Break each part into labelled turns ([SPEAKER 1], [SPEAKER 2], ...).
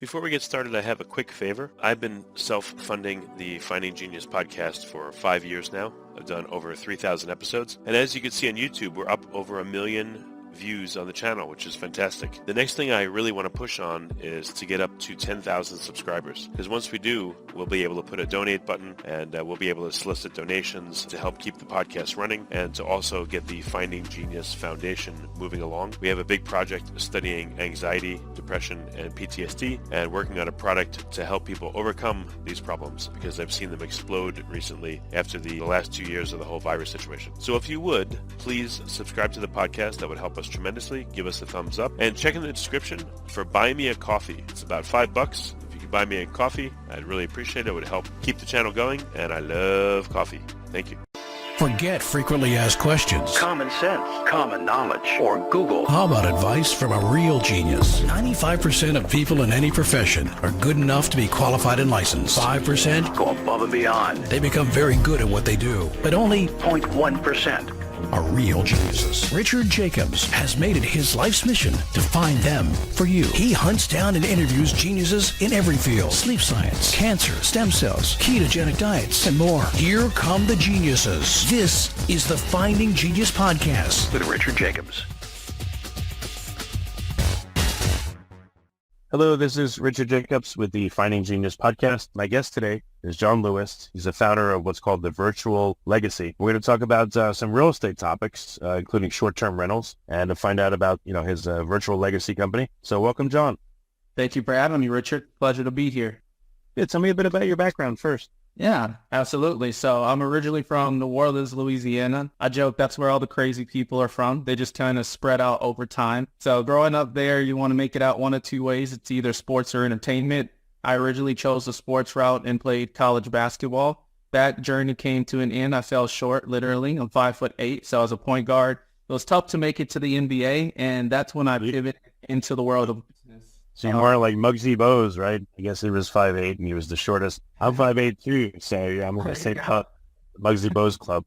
[SPEAKER 1] Before we get started, I have a quick favor. I've been self-funding the Finding Genius podcast for 5 years now. I've done over 3,000 episodes. And as you can see on YouTube, we're up over 1 million views on the channel, which is fantastic. The next thing I really want to push on is to get up to 10,000 subscribers. Because once we do, we'll be able to put a donate button and we'll be able to solicit donations to help keep the podcast running and to also get the Finding Genius Foundation moving along. We have a big project studying anxiety, depression, and PTSD and working on a product to help people overcome these problems because I've seen them explode recently after the last 2 years of the whole virus situation. So if you would, please subscribe to the podcast. That would help us tremendously. Give us a thumbs up and check in the description for Buy Me a Coffee. It's about $5. If you could buy me a coffee, I'd really appreciate it. It would help keep the channel going, and I love coffee. Thank you.
[SPEAKER 2] Forget frequently asked questions.
[SPEAKER 3] Common sense, common knowledge, or Google.
[SPEAKER 2] How about advice from a real genius? 95% of people in any profession are good enough to be qualified and licensed. 5%
[SPEAKER 3] Go above and beyond.
[SPEAKER 2] they become very good at what they do, but only
[SPEAKER 3] 0.1%.
[SPEAKER 2] are real geniuses. Richard Jacobs has made it his life's mission to find them for you. He hunts down and interviews geniuses in every field: sleep science, cancer, stem cells, ketogenic diets, and more. Here come the geniuses. This is the Finding Genius Podcast.
[SPEAKER 3] With Richard Jacobs.
[SPEAKER 4] Hello, this is Richard Jacobs with the Finding Genius podcast. My guest today is John Lewis. He's the founder of what's called the Virtual Legacy. We're going to talk about some real estate topics, including short-term rentals, and to find out about his Virtual Legacy company. So welcome, John.
[SPEAKER 5] Thank you for having me, Richard. Pleasure to be here.
[SPEAKER 4] Yeah, tell me a bit about your background first.
[SPEAKER 5] Yeah, absolutely. So I'm originally from New Orleans, Louisiana. I joke that's where all the crazy people are from. They just kind of spread out over time. So growing up there, you want to make it out one of two ways. It's either sports or entertainment. I originally chose the sports route and played college basketball. That journey came to an end. I fell short, literally. I'm 5'8", so I was a point guard. It was tough to make it to the NBA, and that's when I pivoted into the world of business.
[SPEAKER 4] So you weren't like Muggsy Bogues, right? I guess he was 5'8", and he was the shortest. I'm 5'8", too, so yeah, I'm going to say Muggsy Bogues Club.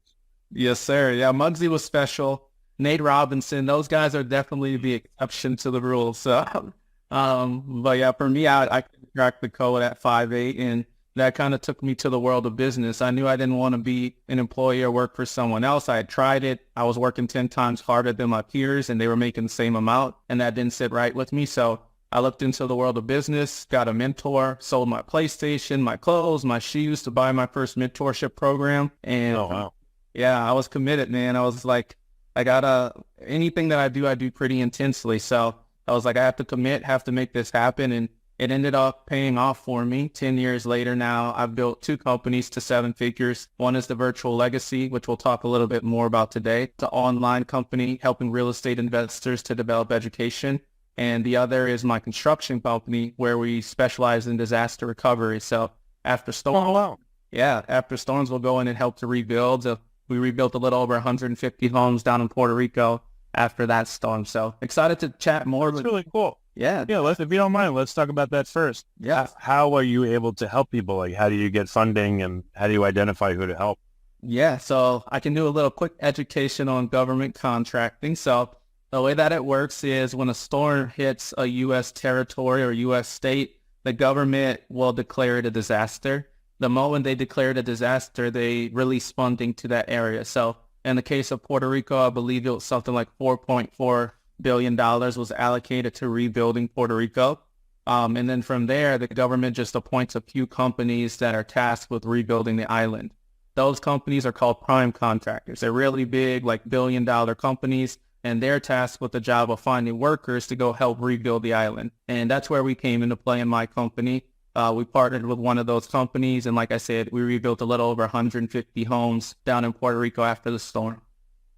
[SPEAKER 5] Yes, sir. Yeah, Muggsy was special. Nate Robinson, those guys are definitely the exception to the rule. So, but yeah, for me, I cracked the code at 5'8", and that kind of took me to the world of business. I knew I didn't want to be an employee or work for someone else. I had tried it. I was working 10 times harder than my peers, and they were making the same amount, and that didn't sit right with me. So I looked into the world of business, got a mentor, sold my PlayStation, my clothes, my shoes to buy my first mentorship program. And
[SPEAKER 4] Oh, wow.
[SPEAKER 5] yeah, I was committed, man. I was like, anything that I do pretty intensely. So I was like, I have to commit, have to make this happen. And it ended up paying off for me. 10 years later now, I've built 2 companies to 7 figures. One is the Virtual Legacy, which we'll talk a little bit more about today. It's an online company helping real estate investors to develop education. And the other is my construction company, where we specialize in disaster recovery. So after storms, after storms, we'll go in and help to rebuild. We rebuilt a little over 150 homes down in Puerto Rico after that storm. So excited to chat more.
[SPEAKER 4] That's really cool.
[SPEAKER 5] Yeah.
[SPEAKER 4] Yeah, if you don't mind, let's talk about that first.
[SPEAKER 5] Yeah.
[SPEAKER 4] How are you able to help people? Like, how do you get funding, and how do you identify who to help?
[SPEAKER 5] Yeah. So I can do a little quick education on government contracting. So the way that it works is when a storm hits a U.S. territory or U.S. state, the government will declare it a disaster. The moment they declare it a disaster, they release funding to that area. So in the case of Puerto Rico, I believe it was something like $4.4 billion was allocated to rebuilding Puerto Rico. And then from there, the government just appoints a few companies that are tasked with rebuilding the island. Those companies are called prime contractors. They're really big, like billion-dollar companies, and they're tasked with the job of finding workers to go help rebuild the island. And that's where we came into play in my company. We partnered with one of those companies, and like I said, we rebuilt a little over 150 homes down in Puerto Rico after the storm.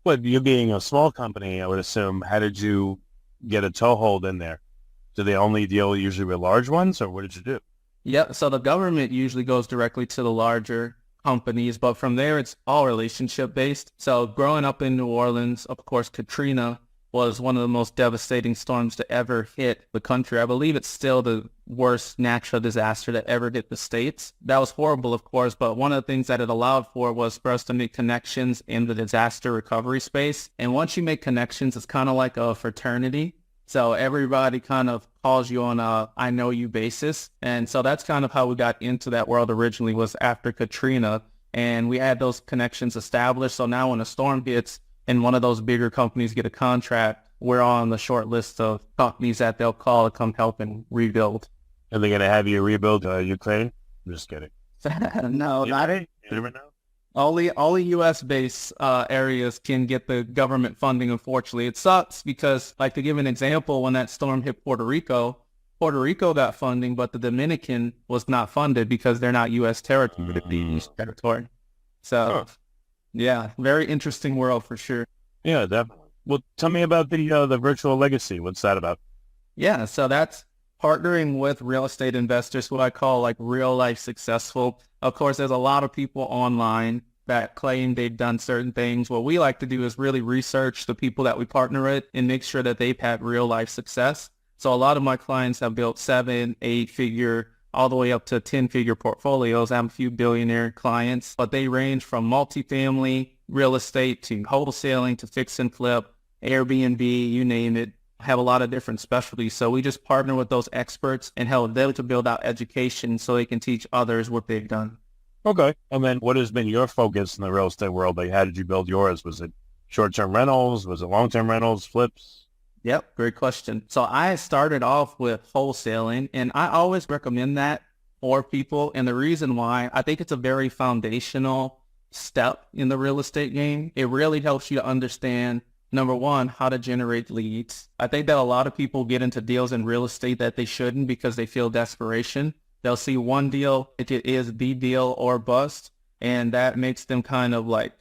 [SPEAKER 4] But you being a small company, I would assume, how did you get a toehold in there? Do they only deal usually with large ones, or what did you do?
[SPEAKER 5] Yeah, so the government usually goes directly to the larger companies, but from there it's all relationship based. So growing up in New Orleans, of course, Katrina was one of the most devastating storms to ever hit the country. I believe it's still the worst natural disaster that ever hit the States. That was horrible, of course, but one of the things that it allowed for was for us to make connections in the disaster recovery space. And once you make connections, it's kind of like a fraternity. So everybody kind of calls you on a I know you basis. And so that's kind of how we got into that world originally, was after Katrina. And we had those connections established. So now when a storm hits and one of those bigger companies get a contract, we're on the short list of companies that they'll call to come help and rebuild.
[SPEAKER 4] Are they going to have you rebuild Ukraine? I'm just kidding.
[SPEAKER 5] No, not
[SPEAKER 4] it. You never know.
[SPEAKER 5] All the U.S.-based areas can get the government funding, unfortunately. It sucks because, like, to give an example, when that storm hit Puerto Rico got funding, but the Dominican was not funded because they're not U.S. territory. So, yeah, very interesting world for sure.
[SPEAKER 4] Yeah, definitely. Well, tell me about the virtual legacy. What's that about?
[SPEAKER 5] Yeah, so that's partnering with real estate investors, who I call like real life successful. Of course, there's a lot of people online that claim they've done certain things. What we like to do is really research the people that we partner with and make sure that they've had real life success. So a lot of my clients have built 7, 8 figure, all the way up to 10-figure portfolios. I have a few billionaire clients, but they range from multifamily real estate to wholesaling to fix and flip, Airbnb, you name it. Have a lot of different specialties. So we just partner with those experts and help them to build out education so they can teach others what they've done.
[SPEAKER 4] Okay. And then what has been your focus in the real estate world? Like, how did you build yours? Was it short-term rentals? Was it long-term rentals, flips?
[SPEAKER 5] Yep, great question. So I started off with wholesaling, and I always recommend that for people. And the reason why, I think it's a very foundational step in the real estate game. It really helps you to understand, number one, how to generate leads. I think that a lot of people get into deals in real estate that they shouldn't because they feel desperation. They'll see one deal, it is the deal or bust, and that makes them kind of like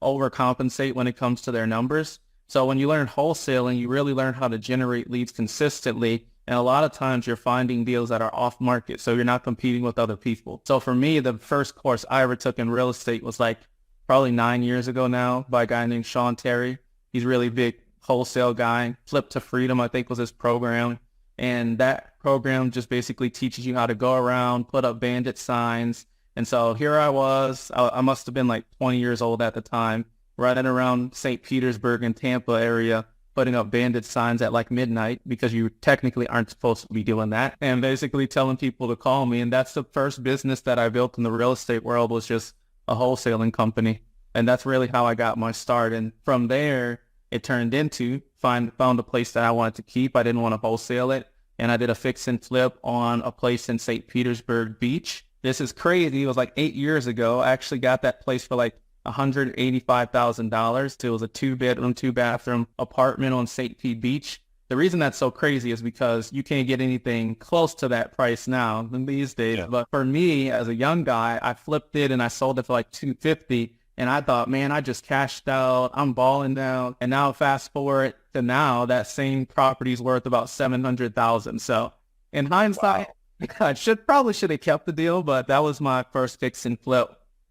[SPEAKER 5] overcompensate when it comes to their numbers. So when you learn wholesaling, you really learn how to generate leads consistently. And a lot of times you're finding deals that are off market, so you're not competing with other people. So for me, the first course I ever took in real estate was like probably 9 years ago now by a guy named Sean Terry. He's a really big wholesale guy. Flip to Freedom, I think, was his program. And that program just basically teaches you how to go around, put up bandit signs. And so here I was, I must have been like 20 years old at the time, running around St. Petersburg and Tampa area, putting up bandit signs at like midnight because you technically aren't supposed to be doing that. And basically telling people to call me. And that's the first business that I built in the real estate world, was just a wholesaling company. And that's really how I got my start. And from there, it turned into found a place that I wanted to keep. I didn't want to wholesale it. And I did a fix and flip on a place in St. Petersburg Beach. This is crazy. It was like 8 years ago. I actually got that place for like $185,000. It was a 2-bedroom, 2-bathroom apartment on St. Pete Beach. The reason that's so crazy is because you can't get anything close to that price now in these days. Yeah. But for me, as a young guy, I flipped it and I sold it for like $250,000. And I thought, man, I just cashed out. I'm balling down. And now fast forward to now, that same property is worth about $700,000. So in hindsight, I probably should have kept the deal, but that was my first fix and flip.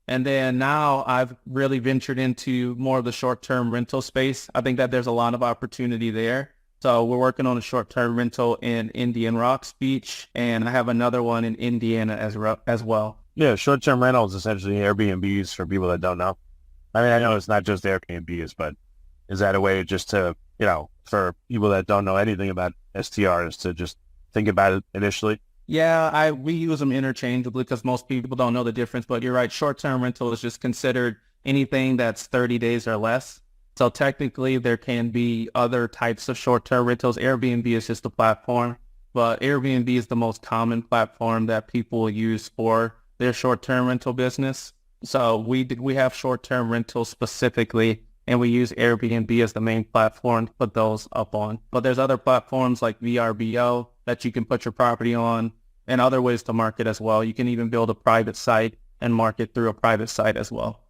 [SPEAKER 5] And then now I've really ventured into more of the short-term rental space. I think that there's a lot of opportunity there. So we're working on a short-term rental in Indian Rocks Beach, and I have another one in Indiana as well.
[SPEAKER 4] Yeah, short-term rentals, essentially Airbnbs for people that don't know. I mean, I know it's not just Airbnbs, but is that a way just to, for people that don't know anything about STRs to just think about it initially?
[SPEAKER 5] Yeah, we use them interchangeably because most people don't know the difference. But you're right, short-term rental is just considered anything that's 30 days or less. So technically, there can be other types of short-term rentals. Airbnb is just a platform, but Airbnb is the most common platform that people use for their short-term rental business. So we have short-term rentals specifically, and we use Airbnb as the main platform to put those up on. But there's other platforms like VRBO that you can put your property on, and other ways to market as well. You can even build a private site and market through a private site as well.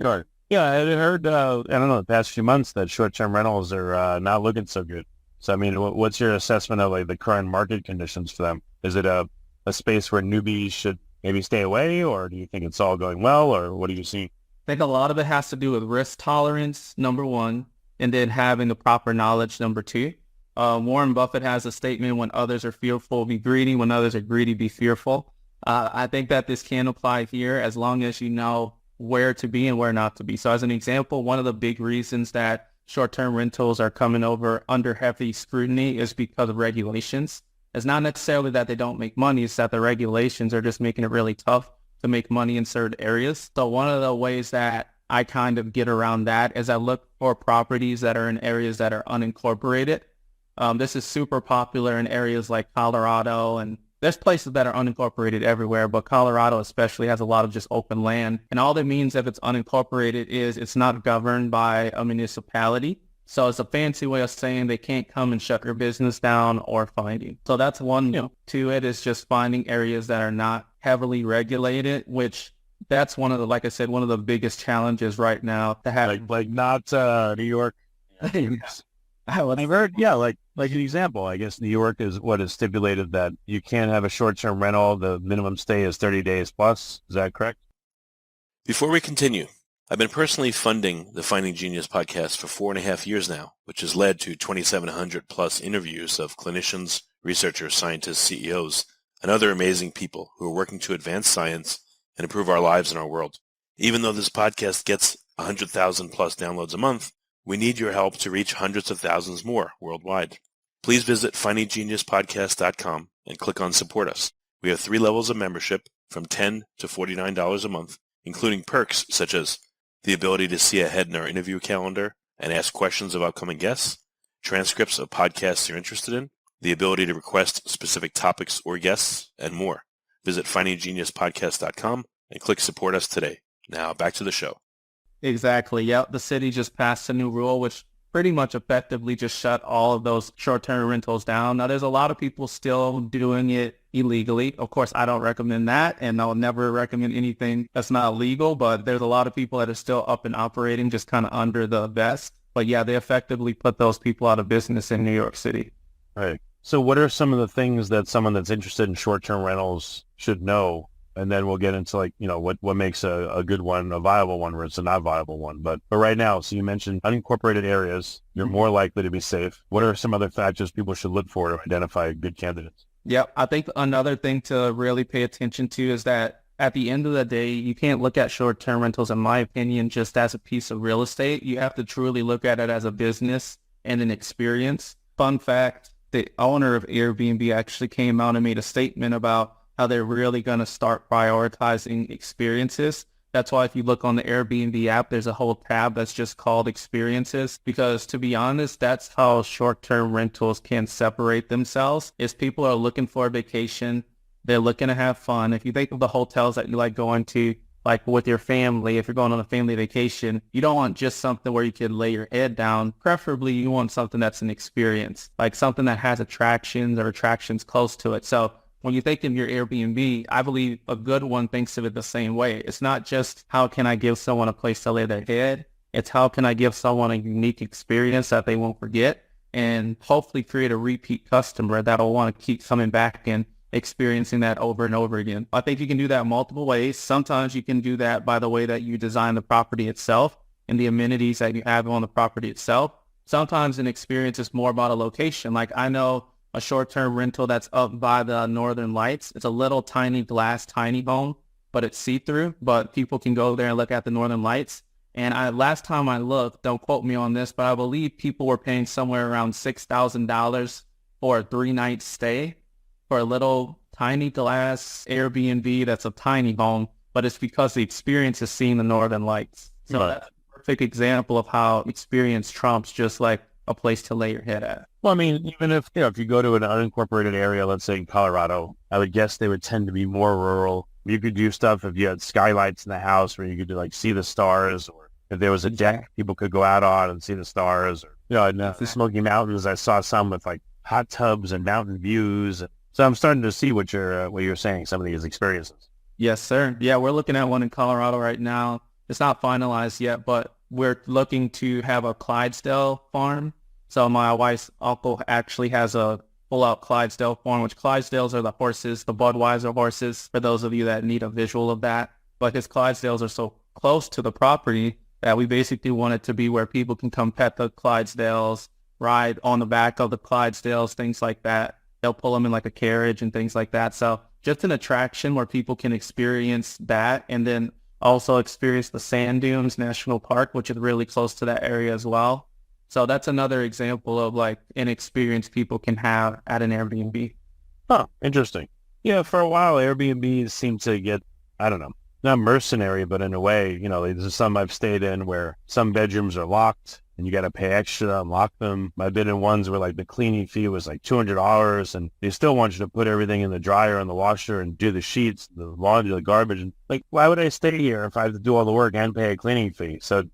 [SPEAKER 4] Sure. Yeah, I heard, I don't know, the past few months that short-term rentals are not looking so good. So, I mean, what's your assessment of like the current market conditions for them? Is it a space where newbies should maybe stay away, or do you think it's all going well, or what do you see?
[SPEAKER 5] I think a lot of it has to do with risk tolerance, number one, and then having the proper knowledge, number two. Warren Buffett has a statement, when others are fearful, be greedy. When others are greedy, be fearful. I think that this can apply here as long as you know where to be and where not to be. So as an example, one of the big reasons that short-term rentals are coming over under heavy scrutiny is because of regulations. It's not necessarily that they don't make money, it's that the regulations are just making it really tough to make money in certain areas. So one of the ways that I kind of get around that is I look for properties that are in areas that are unincorporated. This is super popular in areas like Colorado, and there's places that are unincorporated everywhere, but Colorado especially has a lot of just open land. And all that means if it's unincorporated is it's not governed by a municipality. So it's a fancy way of saying they can't come and shut your business down or fine you. So that's one to it, is just finding areas that are not heavily regulated, which that's one of the, like I said, one of the biggest challenges right now to have.
[SPEAKER 4] Like not New York. I've heard, like an example, I guess New York is what is stipulated that you can't have a short-term rental. The minimum stay is 30 days plus. Is that correct?
[SPEAKER 1] Before we continue, I've been personally funding the Finding Genius podcast for 4.5 years now, which has led to 2,700 plus interviews of clinicians, researchers, scientists, CEOs, and other amazing people who are working to advance science and improve our lives and our world. Even though this podcast gets 100,000 plus downloads a month, we need your help to reach hundreds of thousands more worldwide. Please visit findinggeniuspodcast.com and click on Support Us. We have 3 levels of membership from $10 to $49 a month, including perks such as the ability to see ahead in our interview calendar and ask questions of upcoming guests, transcripts of podcasts you're interested in, the ability to request specific topics or guests, and more. Visit findinggeniuspodcast.com and click Support Us today. Now back to the show.
[SPEAKER 5] Exactly. Yep. The city just passed a new rule, which pretty much effectively just shut all of those short-term rentals down. Now, there's a lot of people still doing it illegally. Of course, I don't recommend that, and I'll never recommend anything that's not legal, but there's a lot of people that are still up and operating just kind of under the vest. But yeah, they effectively put those people out of business in New York City.
[SPEAKER 4] Right. So what are some of the things that someone that's interested in short-term rentals should know? And then we'll get into what makes a good one, a viable one versus a not viable one. But right now, so you mentioned unincorporated areas, you're more likely to be safe. What are some other factors people should look for to identify good candidates?
[SPEAKER 5] Yep. I think another thing to really pay attention to is that at the end of the day, you can't look at short-term rentals, in my opinion, just as a piece of real estate. You have to truly look at it as a business and an experience. Fun fact, the owner of Airbnb actually came out and made a statement about how they're really going to start prioritizing experiences. That's why if you look on the Airbnb app, there's a whole tab that's just called experiences, because to be honest, that's how short-term rentals can separate themselves, is people are looking for a vacation. They're looking to have fun. If you think of the hotels that you like going to, like with your family, if you're going on a family vacation, you don't want just something where you can lay your head down. Preferably, you want something that's an experience, like something that has attractions or attractions close to it. So when you think of your Airbnb, I believe a good one thinks of it the same way. It's not just how can I give someone a place to lay their head. It's how can I give someone a unique experience that they won't forget, and hopefully create a repeat customer that'll want to keep coming back and experiencing that over and over again. I think you can do that multiple ways. Sometimes you can do that by the way that you design the property itself and the amenities that you have on the property itself. Sometimes an experience is more about a location. Like I know a short-term rental that's up by the Northern Lights. It's a little tiny glass, tiny home, but it's see-through, but people can go there and look at the Northern Lights. And last time I looked, don't quote me on this, but I believe people were paying somewhere around $6,000 for a 3-night stay for a little tiny glass Airbnb that's a tiny home, but it's because the experience is seeing the Northern Lights. So that's a perfect example of how experience trumps just like a place to lay your head at.
[SPEAKER 4] Well, I mean, even if you go to an unincorporated area, let's say in Colorado, I would guess they would tend to be more rural. You could do stuff if you had skylights in the house where you could like see the stars, or if there was a deck people could go out on and see the stars, or in the Smoky Mountains, I saw some with like hot tubs and mountain views. So I'm starting to see what you're saying, some of these experiences.
[SPEAKER 5] Yes, sir. Yeah, we're looking at one in Colorado right now. It's not finalized yet, but we're looking to have a Clydesdale farm. So my wife's uncle actually has a full-out Clydesdale farm, which Clydesdales are the horses, the Budweiser horses, for those of you that need a visual of that. But his Clydesdales are so close to the property that we basically want it to be where people can come pet the Clydesdales, ride on the back of the Clydesdales, things like that. They'll pull them in like a carriage and things like that. So just an attraction where people can experience that, and then also experience the Sand Dunes National Park, which is really close to that area as well. So that's another example of like an experience people can have at an Airbnb.
[SPEAKER 4] Huh, interesting. Yeah, for a while, Airbnb seemed to get, I don't know, not mercenary, but in a way, there's some I've stayed in where some bedrooms are locked and you got to pay extra to unlock them. I've been in ones where like the cleaning fee was like $200 and they still want you to put everything in the dryer and the washer and do the sheets, the laundry, the garbage. And like, why would I stay here if I have to do all the work and pay a cleaning fee? So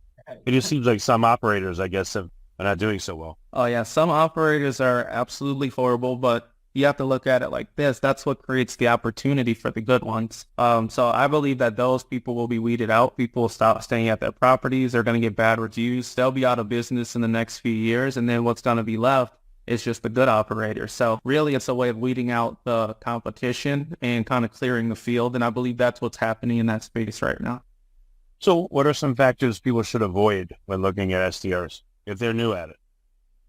[SPEAKER 4] it just seems like some operators, I guess, are not doing so well.
[SPEAKER 5] Oh yeah, some operators are absolutely horrible, but you have to look at it like this. That's what creates the opportunity for the good ones. So I believe that those people will be weeded out. People will stop staying at their properties. They're going to get bad reviews. They'll be out of business in the next few years. And then what's going to be left is just the good operators. So really it's a way of weeding out the competition and kind of clearing the field. And I believe that's what's happening in that space right now.
[SPEAKER 4] So what are some factors people should avoid when looking at STRs if they're new at it?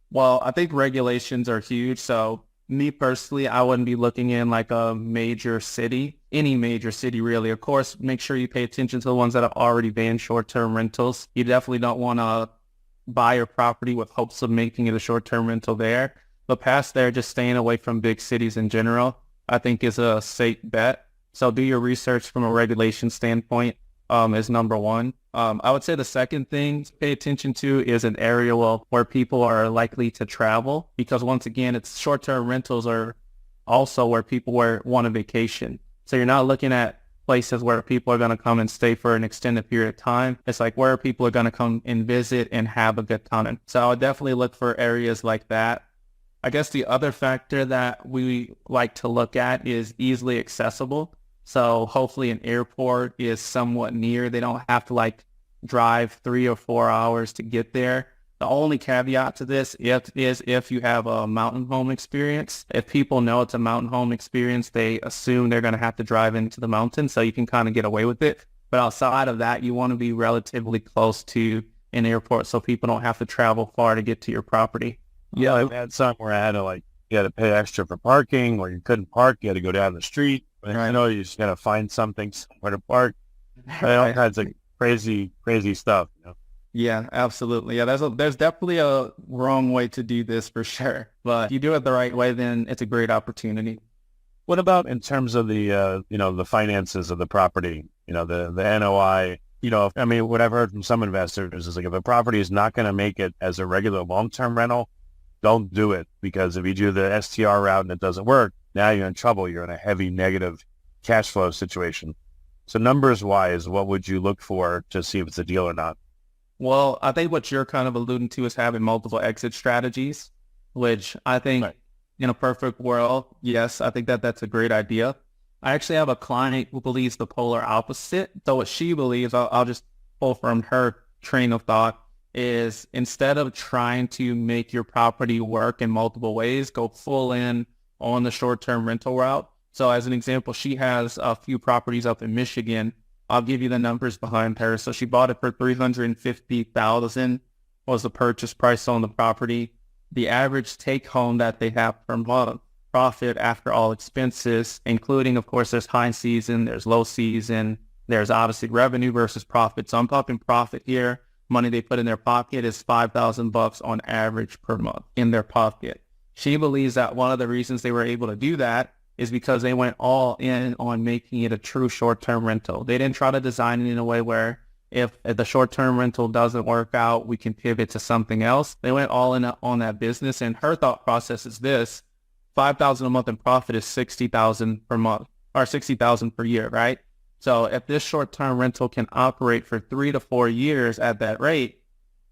[SPEAKER 5] Well, I think regulations are huge. So me personally, I wouldn't be looking in like a major city, any major city really. Of course, make sure you pay attention to the ones that have already banned short-term rentals. You definitely don't want to buy a property with hopes of making it a short-term rental there. But past there, just staying away from big cities in general, I think is a safe bet. So do your research from a regulation standpoint is number one. I would say the second thing to pay attention to is an area where people are likely to travel, because once again, it's short-term rentals are also where people want a vacation. So you're not looking at places where people are going to come and stay for an extended period of time. It's like where people are going to come and visit and have a good time. So I would definitely look for areas like that. I guess the other factor that we like to look at is easily accessible. So hopefully an airport is somewhat near. They don't have to like drive 3 or 4 hours to get there. The only caveat to this is if you have a mountain home experience. If people know it's a mountain home experience, they assume they're going to have to drive into the mountain, so you can kind of get away with it. But outside of that, you want to be relatively close to an airport so people don't have to travel far to get to your property.
[SPEAKER 4] Yeah, I've had some where I had to you had to pay extra for parking, or you couldn't park. You had to go down the street. I know you just got to find something somewhere to park. All kinds of crazy stuff.
[SPEAKER 5] Yeah, absolutely. Yeah, there's definitely a wrong way to do this for sure. But if you do it the right way, then it's a great opportunity.
[SPEAKER 4] What about in terms of the, the finances of the property, the NOI? What I've heard from some investors is like if a property is not going to make it as a regular long-term rental, don't do it, because if you do the STR route and it doesn't work, now you're in trouble. You're in a heavy negative cash flow situation. So numbers-wise, what would you look for to see if it's a deal or not?
[SPEAKER 5] Well, I think what you're kind of alluding to is having multiple exit strategies, which I think in a perfect world, yes, I think that's a great idea. I actually have a client who believes the polar opposite. So what she believes, I'll just pull from her train of thought, is instead of trying to make your property work in multiple ways, go full in on the short-term rental route. So as an example, she has a few properties up in Michigan. I'll give you the numbers behind her. So she bought it for $350,000 was the purchase price on the property. The average take home that they have per month, profit after all expenses, including, of course, there's high season, there's low season, there's obviously revenue versus profit. So I'm talking profit here. Money they put in their pocket is $5,000 on average per month in their pocket. She believes that one of the reasons they were able to do that is because they went all in on making it a true short-term rental. They didn't try to design it in a way where if the short-term rental doesn't work out, we can pivot to something else. They went all in on that business, and her thought process is this: $5,000 a month in profit is $60,000 per month, or $60,000 per year, right? So if this short-term rental can operate for 3 to 4 years at that rate,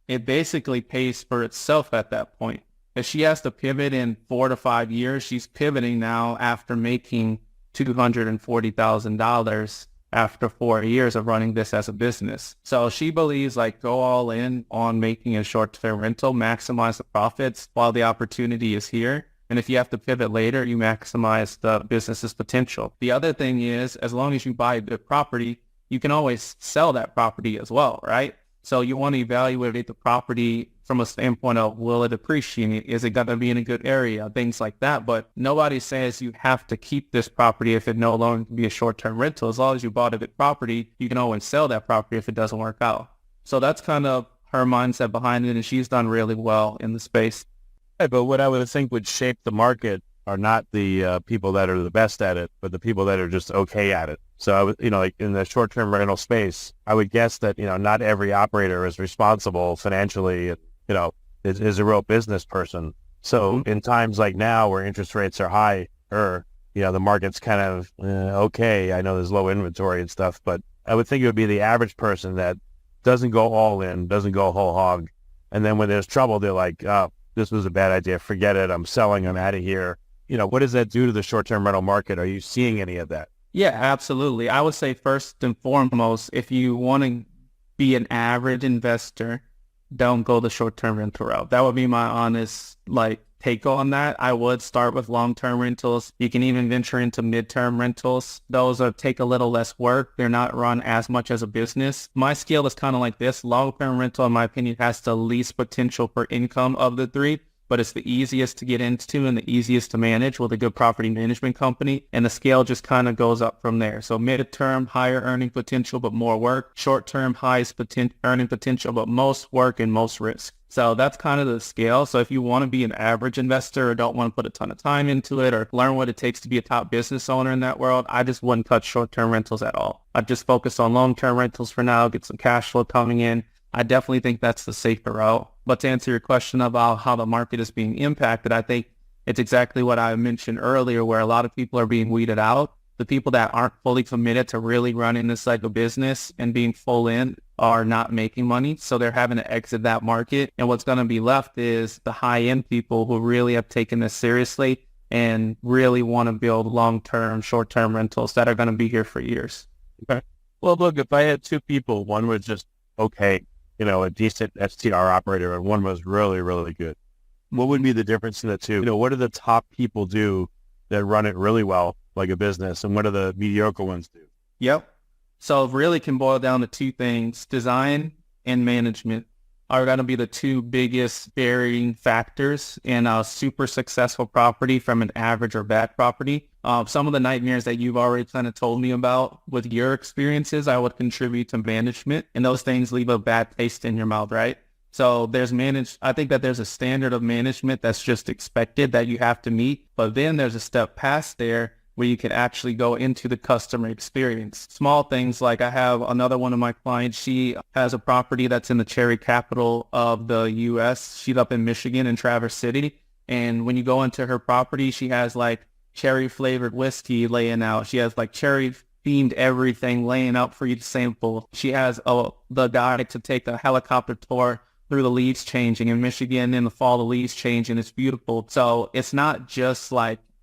[SPEAKER 5] it basically pays for itself at that point. If she has to pivot in 4 to 5 years, she's pivoting now after making $240,000 after 4 years of running this as a business. So she believes go all in on making a short-term rental, maximize the profits while the opportunity is here. And if you have to pivot later, you maximize the business's potential. The other thing is, as long as you buy a good property, you can always sell that property as well, right? So you want to evaluate the property from a standpoint of, will it appreciate? Is it going to be in a good area? Things like that. But nobody says you have to keep this property if it no longer can be a short-term rental. As long as you bought a good property, you can always sell that property if it doesn't work out. So that's kind of her mindset behind it, and she's done really well in the space.
[SPEAKER 4] Right, but what I would think would shape the market are not the people that are the best at it, but the people that are just okay at it. So, I would, like in the short-term rental space, I would guess that, not every operator is responsible financially, is a real business person. So in times like now where interest rates are high, the market's kind of okay. I know there's low inventory and stuff, but I would think it would be the average person that doesn't go all in, doesn't go whole hog. And then when there's trouble, they're like, oh, this was a bad idea. Forget it. I'm selling. I'm out of here. What does that do to the short-term rental market? Are you seeing any of that?
[SPEAKER 5] Yeah, absolutely. I would say first and foremost, if you want to be an average investor, don't go the short-term rental route. That would be my honest take on that. I would start with long-term rentals. You can even venture into mid-term rentals. Those take a little less work. They're not run as much as a business. My scale is kind of like this. Long-term rental, in my opinion, has the least potential for income of the three, but it's the easiest to get into and the easiest to manage with a good property management company. And the scale just kind of goes up from there. So mid-term, higher earning potential, but more work. Short-term, highest earning potential, but most work and most risk. So that's kind of the scale. So if you want to be an average investor or don't want to put a ton of time into it or learn what it takes to be a top business owner in that world, I just wouldn't touch short-term rentals at all. I'd just focus on long-term rentals for now, get some cash flow coming in. I definitely think that's the safer route. But to answer your question about how the market is being impacted, I think it's exactly what I mentioned earlier, where a lot of people are being weeded out. The people that aren't fully committed to really running this like a business and being full in are not making money. So they're having to exit that market. And what's going to be left is the high-end people who really have taken this seriously and really want to build long-term, short-term rentals that are going to be here for years.
[SPEAKER 4] Okay. Well, look, if I had two people, one was just okay, a decent STR operator, and one was really, really good, what would be the difference in the two? What do the top people do that run it really well, like a business, and what do the mediocre ones do?
[SPEAKER 5] Yep. So it really can boil down to two things. Design and management are going to be the two biggest varying factors in a super successful property from an average or bad property. Some of the nightmares that you've already kind of told me about with your experiences, I would contribute to management, and those things leave a bad taste in your mouth, right? So I think that there's a standard of management that's just expected that you have to meet, but then there's a step past there where you can actually go into the customer experience. Small things like I have another one of my clients, she has a property that's in the cherry capital of the U.S. She's up in Michigan in Traverse City. And when you go into her property, she has cherry flavored whiskey laying out. She has cherry themed everything laying out for you to sample. She has the guide to take a helicopter tour through the leaves changing in Michigan in the fall, the leaves change, and it's beautiful. So it's not just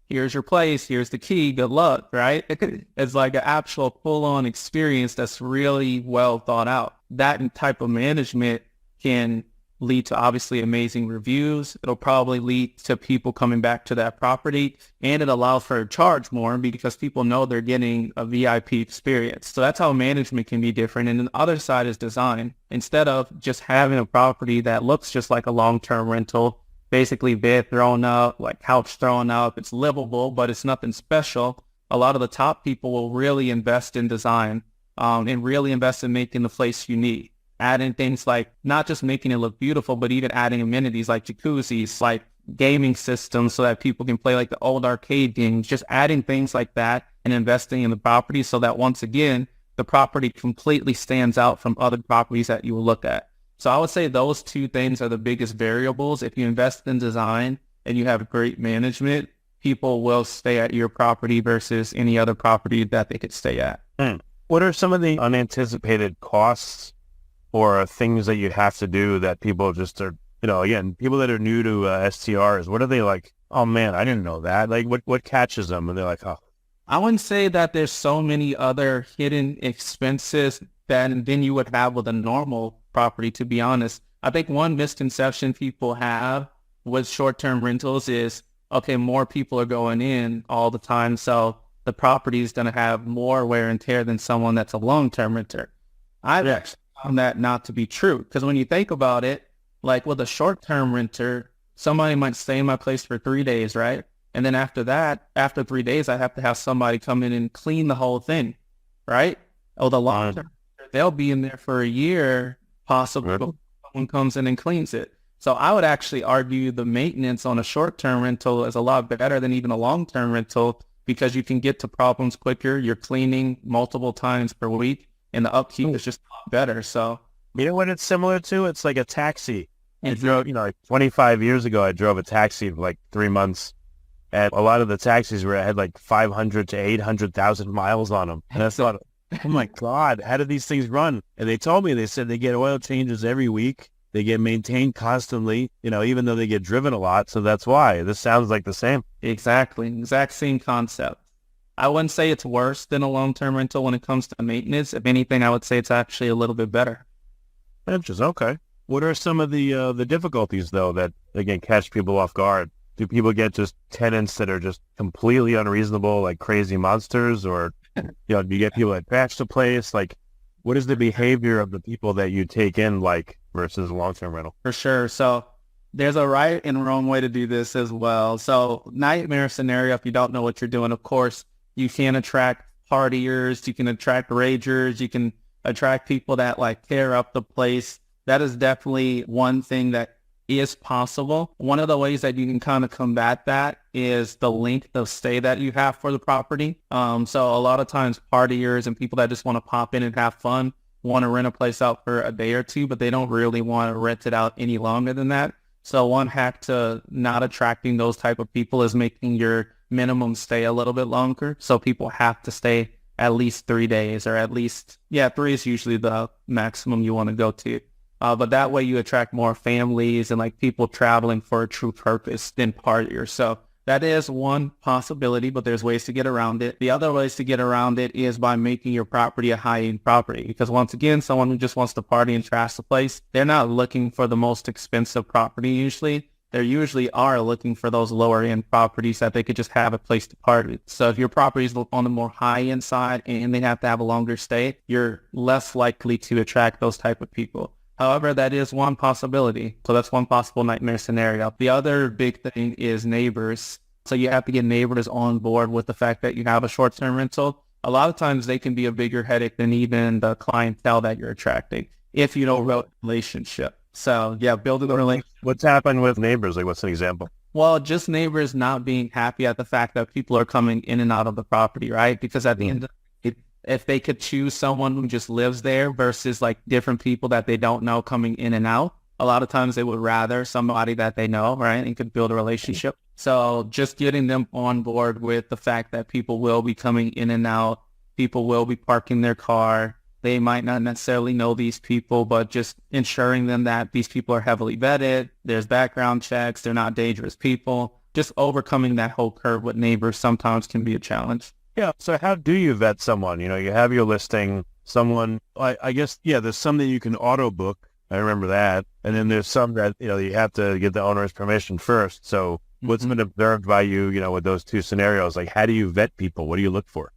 [SPEAKER 5] here's your place, here's the key, good luck, right? It's an actual full-on experience that's really well thought out. That type of management can lead to obviously amazing reviews. It'll probably lead to people coming back to that property, and it allows for a charge more because people know they're getting a VIP experience. So that's how management can be different. And then the other side is design. Instead of just having a property that looks just like a long-term rental, basically bed thrown up, couch thrown up, it's livable, but it's nothing special. A lot of the top people will really invest in design and really invest in making the place unique. Adding things not just making it look beautiful, but even adding amenities like jacuzzis, gaming systems so that people can play the old arcade games, just adding things like that and investing in the property so that once again, the property completely stands out from other properties that you will look at. So I would say those two things are the biggest variables. If you invest in design and you have great management, people will stay at your property versus any other property that they could stay at.
[SPEAKER 4] What are some of the unanticipated costs or things that you have to do that people just are, again, people that are new to STRs, what are they like? Oh man, I didn't know that. What catches them? And they're like, oh.
[SPEAKER 5] I wouldn't say that there's so many other hidden expenses than you would have with a normal property, to be honest. I think one misconception people have with short-term rentals is, okay, more people are going in all the time, so the property is going to have more wear and tear than someone that's a long-term renter. I've actually found that not to be true, because when you think about it, with a short-term renter, somebody might stay in my place for 3 days, right? And then after that, after 3 days, I have to have somebody come in and clean the whole thing, right? Oh, the long-term, they'll be in there for a year, possibly someone comes in and cleans it. So I would actually argue the maintenance on a short-term rental is a lot better than even a long-term rental because you can get to problems quicker. You're cleaning multiple times per week, and the upkeep is just a lot better. So
[SPEAKER 4] You know what it's similar to? It's like a taxi. I drove, like 25 years ago, I drove a taxi for like 3 months. And a lot of the taxis had like 500 to 800,000 miles on them. And I thought, oh my God, how do these things run? And they told me, they said they get oil changes every week. They get maintained constantly, even though they get driven a lot. So that's why. This sounds like the same.
[SPEAKER 5] exactly, exact same concept. I wouldn't say it's worse than a long-term rental when it comes to maintenance. If anything, I would say it's actually a little bit better.
[SPEAKER 4] Interesting. Okay. What are some of the difficulties, though, that, again, catch people off guard? Do people get just tenants that are just completely unreasonable, like crazy monsters? Or, do you get people that trash the place? Like, what is the behavior of the people that you take in, like, versus a long-term rental?
[SPEAKER 5] For sure. So there's a right and wrong way to do this as well. So nightmare scenario, if you don't know what you're doing, of course, you can attract partiers, you can attract ragers, you can attract people that like tear up the place. That is definitely one thing that is possible. One of the ways that you can kind of combat that is the length of stay that you have for the property. So a lot of times partiers and people that just want to pop in and have fun want to rent a place out for a day or two, but they don't really want to rent it out any longer than that. So one hack to not attracting those type of people is making your minimum stay a little bit longer. So people have to stay at least 3 days, or at least, 3 is usually the maximum you want to go to. But that way you attract more families and like people traveling for a true purpose than partiers. So that is one possibility, but there's ways to get around it. The other ways to get around it is by making your property a high-end property. Because once again, someone who just wants to party and trash the place, they're not looking for the most expensive property usually. They usually are looking for those lower-end properties that they could just have a place to party. So if your property is on the more high-end side and they have to have a longer stay, you're less likely to attract those type of people. However, that is one possibility. So that's one possible nightmare scenario. The other big thing is neighbors. So you have to get neighbors on board with the fact that you have a short-term rental. A lot of times they can be a bigger headache than even the clientele that you're attracting if you don't build a relationship. So yeah, building a relationship.
[SPEAKER 4] What's happened with neighbors? Like, what's an example?
[SPEAKER 5] Well, just neighbors not being happy at the fact that people are coming in and out of the property, right? Because at the end of it, if they could choose someone who just lives there versus like different people that they don't know coming in and out, a lot of times they would rather somebody that they know, right? And could build a relationship. So just getting them on board with the fact that people will be coming in and out, people will be parking their car. They might not necessarily know these people, but just ensuring them that these people are heavily vetted, there's background checks, they're not dangerous people. Just overcoming that whole curve with neighbors sometimes can be a challenge.
[SPEAKER 4] Yeah. So how do you vet someone? You have your listing, someone, I guess, there's some that you can auto book. I remember that. And then there's some that, you have to get the owner's permission first. So what's been observed by you, with those two scenarios? Like, how do you vet people? What do you look for?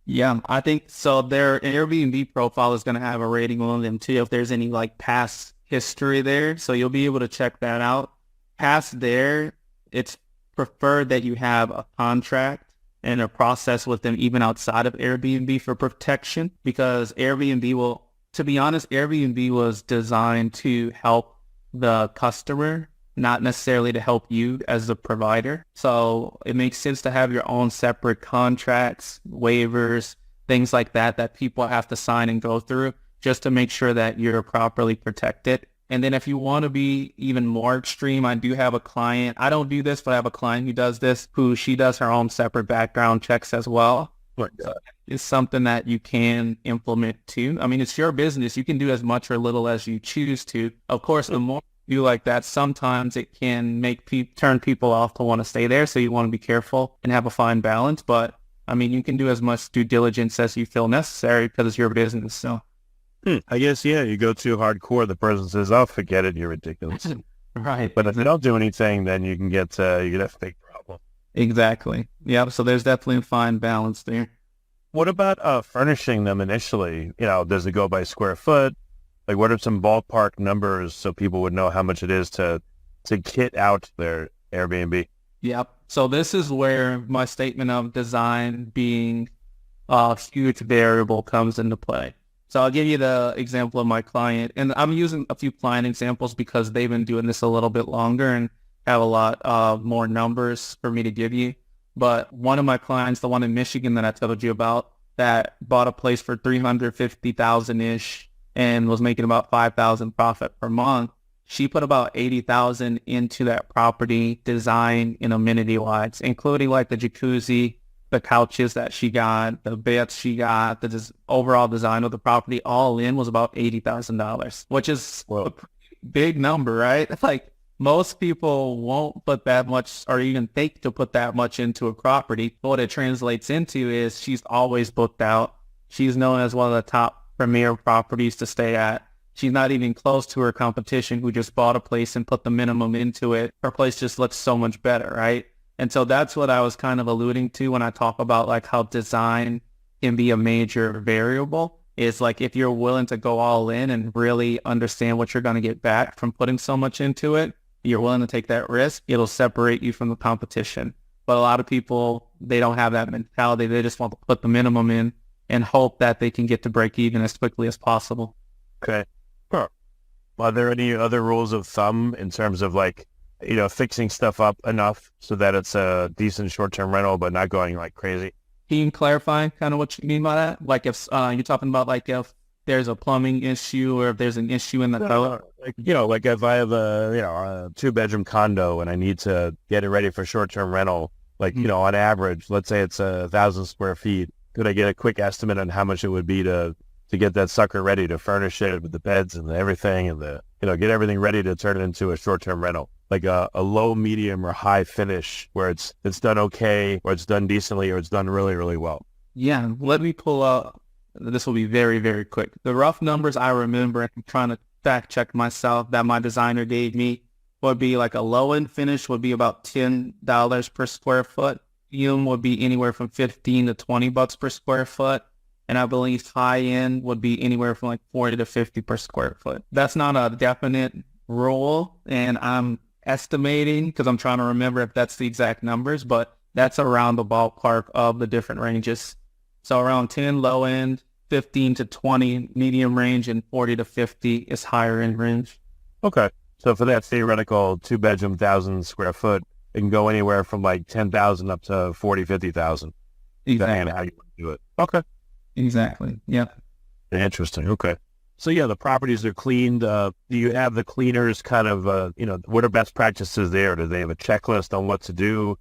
[SPEAKER 5] Yeah, I think so. Their Airbnb profile is going to have a rating on them too, if there's any like past history there. So you'll be able to check that out. Past there, it's preferred that you have a contract and a process with them even outside of Airbnb for protection, because to be honest, Airbnb was designed to help the customer, not necessarily to help you as the provider. So it makes sense to have your own separate contracts, waivers, things like that people have to sign and go through just to make sure that you're properly protected. And then if you want to be even more extreme, I do have a client. I don't do this, but I have a client who does this, she does her own separate background checks as well. So it's something that you can implement too. I mean, it's your business. You can do as much or little as you choose to. Of course, the more you do like that, sometimes it can turn people off to want to stay there. So you want to be careful and have a fine balance. But I mean, you can do as much due diligence as you feel necessary because it's your business. So
[SPEAKER 4] I guess, you go too hardcore. The person says, "Oh, forget it. You're ridiculous."
[SPEAKER 5] Right.
[SPEAKER 4] But if they don't do anything, then you can get a big problem.
[SPEAKER 5] Exactly. Yeah. So there's definitely a fine balance there.
[SPEAKER 4] What about furnishing them initially? Does it go by square foot? Like, what are some ballpark numbers so people would know how much it is to kit out their Airbnb?
[SPEAKER 5] Yep. So this is where my statement of design being a huge variable comes into play. So I'll give you the example of my client, and I'm using a few client examples because they've been doing this a little bit longer and have a lot more numbers for me to give you. But one of my clients, the one in Michigan that I told you about, that bought a place for $350,000-ish and was making about $5,000 profit per month. She put about $80,000 into that property, design and amenity-wise, including like the jacuzzi, the couches that she got, the beds she got, the overall design of the property, all in was about $80,000, which is a big number, right? Like most people won't put that much or even think to put that much into a property. What it translates into is she's always booked out. She's known as one of the top premier properties to stay at. She's not even close to her competition who just bought a place and put the minimum into it. Her place just looks so much better, right? And so that's what I was kind of alluding to when I talk about like how design can be a major variable, is like if you're willing to go all in and really understand what you're going to get back from putting so much into it, you're willing to take that risk, it'll separate you from the competition. But a lot of people, they don't have that mentality. They just want to put the minimum in and hope that they can get to break even as quickly as possible.
[SPEAKER 4] Okay. Sure. Are there any other rules of thumb in terms of like, fixing stuff up enough so that it's a decent short-term rental, but not going like crazy?
[SPEAKER 5] Can you clarify kind of what you mean by that? Like if you're talking about like if there's a plumbing issue or if there's an issue in the toilet?
[SPEAKER 4] Like if I have a 2-bedroom condo and I need to get it ready for short-term rental, like, on average, let's say it's 1,000 square feet. Could I get a quick estimate on how much it would be to get that sucker ready, to furnish it with the beds and everything and get everything ready to turn it into a short-term rental? Like a low, medium, or high finish where it's done okay, or it's done decently, or it's done really, really well.
[SPEAKER 5] Yeah, let me pull up. This will be very, very quick. The rough numbers I remember, I'm trying to fact check myself, that my designer gave me would be like a low-end finish would be about $10 per square foot. Medium would be anywhere from $15 to $20 per square foot. And I believe high-end would be anywhere from like $40 to $50 per square foot. That's not a definite rule, and I'm estimating because I'm trying to remember if that's the exact numbers, but that's around the ballpark of the different ranges. So around 10 low end, 15 to 20 medium range, and 40 to 50 is higher end range.
[SPEAKER 4] Okay. So for that theoretical 2-bedroom, 1,000 square foot, it can go anywhere from like 10,000 up to 40, 50,000.
[SPEAKER 5] Exactly.
[SPEAKER 4] How you want to do it. Okay.
[SPEAKER 5] Exactly. Yeah.
[SPEAKER 4] Interesting. Okay. So yeah, the properties are cleaned. Do you have the cleaners kind of, what are best practices there? Do they have a checklist on what to do?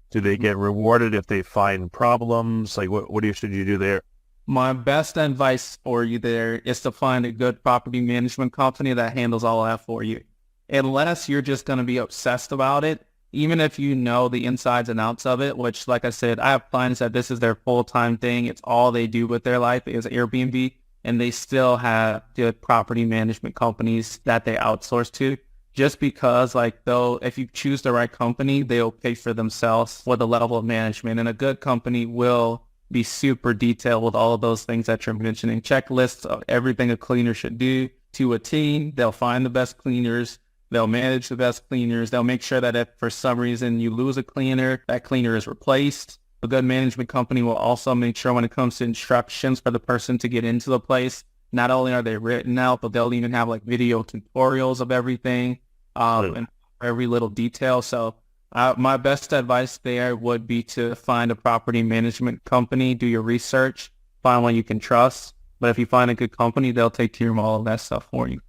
[SPEAKER 4] Do they get rewarded if they find problems? Like what should you do there?
[SPEAKER 5] My best advice for you there is to find a good property management company that handles all that for you. Unless you're just going to be obsessed about it, even if you know the insides and outs of it, which like I said, I have clients that this is their full-time thing. It's all they do with their life is Airbnb. And they still have good property management companies that they outsource to, just because if you choose the right company, they'll pay for themselves for the level of management. And a good company will be super detailed with all of those things that you're mentioning. Checklists of everything a cleaner should do to a team. They'll find the best cleaners. They'll manage the best cleaners. They'll make sure that if for some reason you lose a cleaner, that cleaner is replaced. A good management company will also make sure when it comes to instructions for the person to get into the place, not only are they written out, but they'll even have like video tutorials of everything and every little detail. So my best advice there would be to find a property management company, do your research, find one you can trust. But if you find a good company, they'll take care of all of that stuff for you.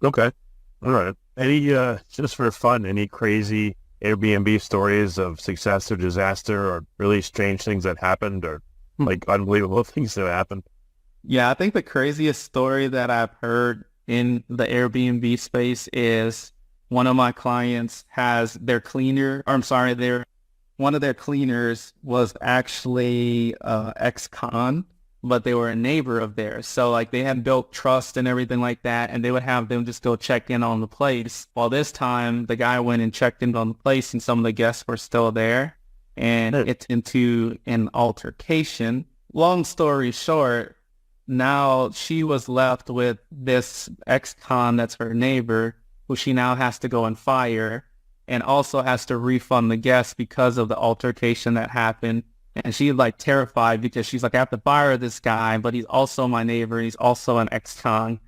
[SPEAKER 4] Okay. All right. Any, just for fun, any crazy Airbnb stories of success or disaster or really strange things that happened or like unbelievable things that happened?
[SPEAKER 5] Yeah, I think the craziest story that I've heard in the Airbnb space is one of my clients has their cleaner, or I'm sorry, one of their cleaners was actually ex-con, but they were a neighbor of theirs. So like they had built trust and everything like that, and they would have them just go check in on the place. Well, this time the guy went and checked in on the place and some of the guests were still there, and it's into an altercation. Long story short, now she was left with this ex-con that's her neighbor, who she now has to go and fire, and also has to refund the guests because of the altercation that happened. And she's like terrified because she's like, I have to fire this guy, but he's also my neighbor. He's also an ex-con.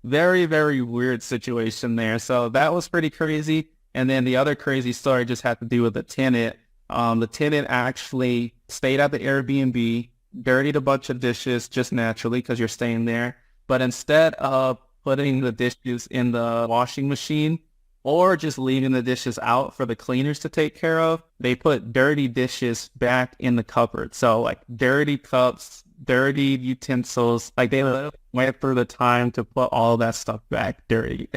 [SPEAKER 5] Very, very weird situation there. So that was pretty crazy. And then the other crazy story just had to do with the tenant. The tenant actually stayed at the Airbnb, dirtied a bunch of dishes just naturally because you're staying there. But instead of putting the dishes in the washing machine or just leaving the dishes out for the cleaners to take care of, they put dirty dishes back in the cupboard. So like dirty cups, dirty utensils, like they went through the time to put all that stuff back dirty.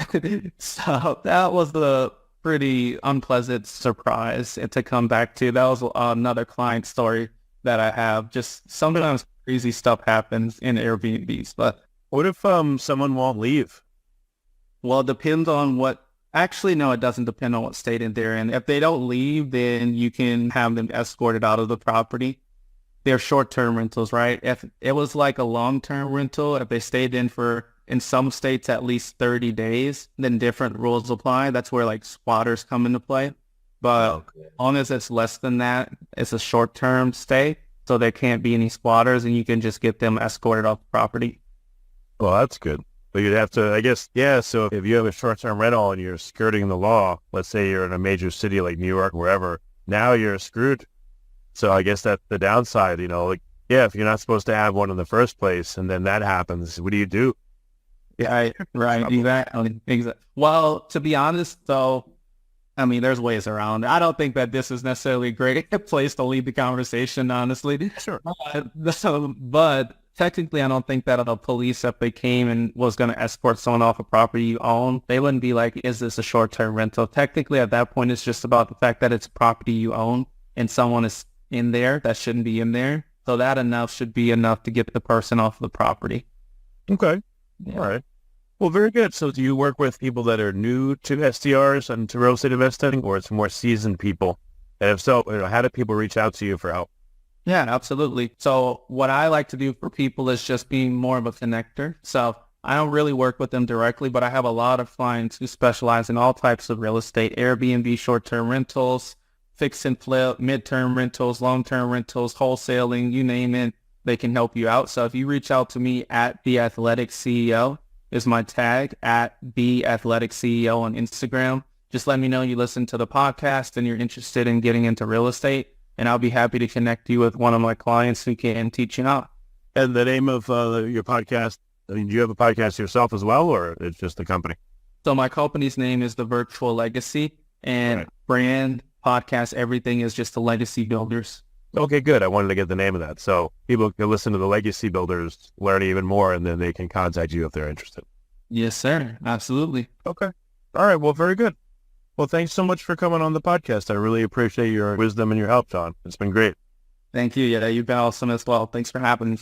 [SPEAKER 5] So that was the pretty unpleasant surprise to come back to. That was another client story that I have. Just sometimes crazy stuff happens in Airbnbs. But
[SPEAKER 4] what if someone won't leave?
[SPEAKER 5] well, it depends on what. Actually, no, it doesn't depend on what state they're in. If they don't leave, then you can have them escorted out of the property. They're short-term rentals, right? If it was like a long-term rental, if they stayed in some states, at least 30 days, then different rules apply. That's where like squatters come into play. But as long as it's less than that, it's a short-term stay. So there can't be any squatters and you can just get them escorted off the property.
[SPEAKER 4] Well, that's good. But you'd have to, I guess, yeah, so if you have a short-term rental and you're skirting the law, let's say you're in a major city like New York, wherever, now you're screwed. So I guess that's the downside, like, yeah, if you're not supposed to have one in the first place and then that happens, what do you do?
[SPEAKER 5] Yeah, right, exactly. Well, to be honest, though, I mean, there's ways around it. I don't think that this is necessarily a great place to lead the conversation, honestly.
[SPEAKER 4] Sure.
[SPEAKER 5] But technically, I don't think that the police, if they came and was going to escort someone off a property you own, they wouldn't be like, is this a short-term rental? Technically, at that point, it's just about the fact that it's property you own and someone is in there that shouldn't be in there. So that enough should be enough to get the person off the property.
[SPEAKER 4] Okay.
[SPEAKER 5] Yeah.
[SPEAKER 4] All right. Well, very good. So do you work with people that are new to STRs and to real estate investing, or it's more seasoned people? And if so, how do people reach out to you for help?
[SPEAKER 5] Yeah, absolutely. So what I like to do for people is just being more of a connector. So I don't really work with them directly, but I have a lot of clients who specialize in all types of real estate, Airbnb, short-term rentals, fix and flip, mid-term rentals, long-term rentals, wholesaling, you name it, they can help you out. So if you reach out to me at The Athletic CEO is my tag, at The Athletic CEO on Instagram, just let me know you listen to the podcast and you're interested in getting into real estate, and I'll be happy to connect you with one of my clients who can teach you out.
[SPEAKER 4] And the name of your podcast, I mean, do you have a podcast yourself as well, or it's just the company?
[SPEAKER 5] So my company's name is The Virtual Legacy, and brand, podcast, everything is just The Legacy Builders.
[SPEAKER 4] Okay, good. I wanted to get the name of that. So people can listen to The Legacy Builders, learn even more, and then they can contact you if they're interested.
[SPEAKER 5] Yes, sir. Absolutely.
[SPEAKER 4] Okay. All right. Well, very good. Well, thanks so much for coming on the podcast. I really appreciate your wisdom and your help, John. It's been great.
[SPEAKER 5] Thank you. Yeah, you've been awesome as well. Thanks for having me.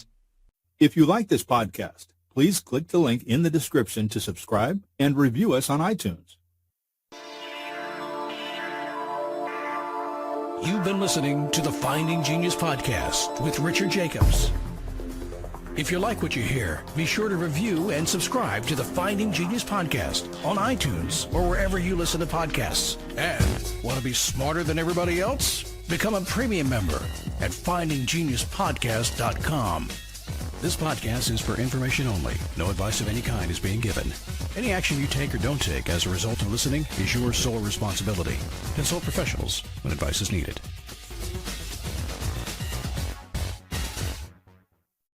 [SPEAKER 6] If you like this podcast, please click the link in the description to subscribe and review us on iTunes.
[SPEAKER 2] You've been listening to the Finding Genius podcast with Richard Jacobs. If you like what you hear, be sure to review and subscribe to the Finding Genius podcast on iTunes or wherever you listen to podcasts. And want to be smarter than everybody else? Become a premium member at findinggeniuspodcast.com. This podcast is for information only. No advice of any kind is being given. Any action you take or don't take as a result of listening is your sole responsibility. Consult professionals when advice is needed.